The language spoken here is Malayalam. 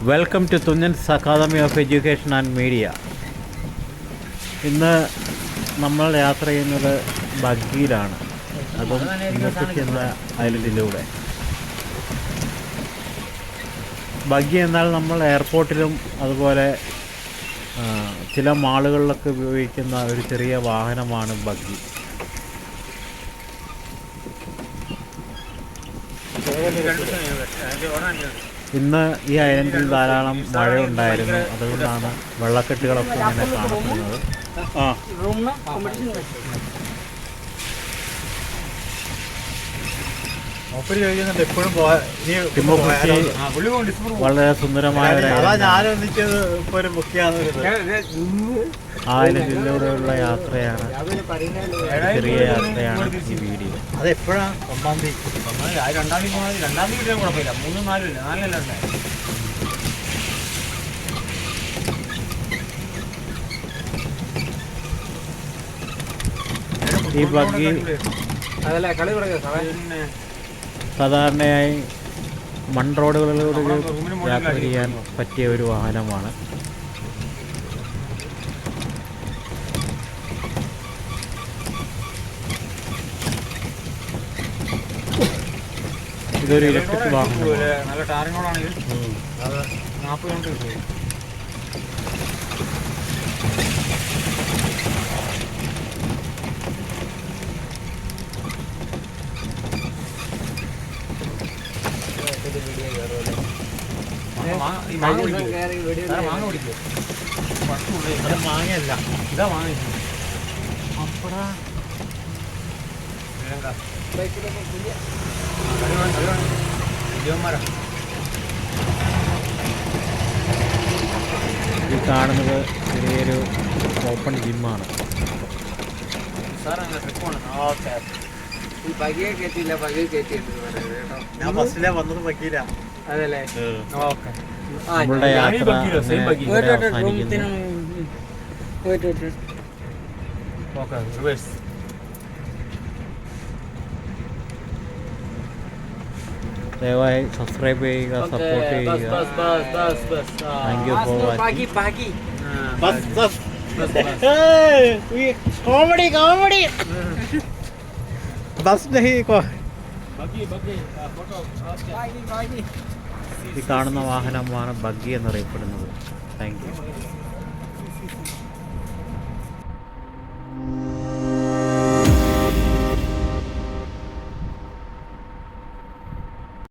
Welcome to Thunnan's academy of education and media. ഇന്ന് നമ്മൾ യാത്ര ചെയ്യുന്നത് ബഗ്ഗിയിലാണ്, അതും ഇന്നത്തെ എന്ന ഐലൻഡിലൂടെ. ബഗ്ഗി എന്നാൽ നമ്മൾ എയർപോർട്ടിലും അതുപോലെ ചില മാളുകളിലൊക്കെ ഉപയോഗിക്കുന്ന ഒരു ചെറിയ വാഹനമാണ് ബഗ്ഗി. ഇന്ന് ഈ ഐലൻഡിൽ ധാരാളം മഴയുണ്ടായിരുന്നു, അതുകൊണ്ടാണ് വെള്ളക്കെട്ടുകളൊക്കെ ഇങ്ങനെ കാണപ്പെടുന്നത്. വളരെ സുന്ദരമായ ഐലൻഡിലൂടെയുള്ള യാത്രയാണ്, ചെറിയ യാത്രയാണ് ഈ വീഡിയോ. അതെപ്പോഴാണ്? 1-ാം തീയതി. 2-ാം തീയതി കിട്ടിയാൽ കുഴപ്പമില്ല. 3-4 ഇല്ല, 4 ഉണ്ടായി. ഈ ബഗ്ഗി സാധാരണയായി മൺ റോഡുകളിലൂടെ യാത്ര ചെയ്യാൻ പറ്റിയ ഒരു വാഹനമാണ്. ഇതൊരു ഇലക്ട്രിക് വാഹനമാണ്. നല്ല ടാറിംഗ് റോഡാണെങ്കിൽ 40 കിലോമീറ്റർ കിട്ടും. മാങ്ങയല്ല, ഇതാ വാങ്ങിച്ചു. അപ്പടാ ഈ കാണുന്നത് ചെറിയൊരു ഓപ്പൺ ജിമ്മാണ്. ഞാൻ ബസ്സിലെ വന്നത് ബഗ്ഗിയില. അതല്ലേ? നമ്മളുടെ യാത്ര ദയവായി സബ്സ്ക്രൈബ് ചെയ്യുക, സപ്പോർട്ട് ചെയ്യുക. Thank you for watching. Comedy comedy bus ഈ കാണുന്ന വാഹനമാണ് ബഗ്ഗി എന്നറിയപ്പെടുന്നത്. Thank you.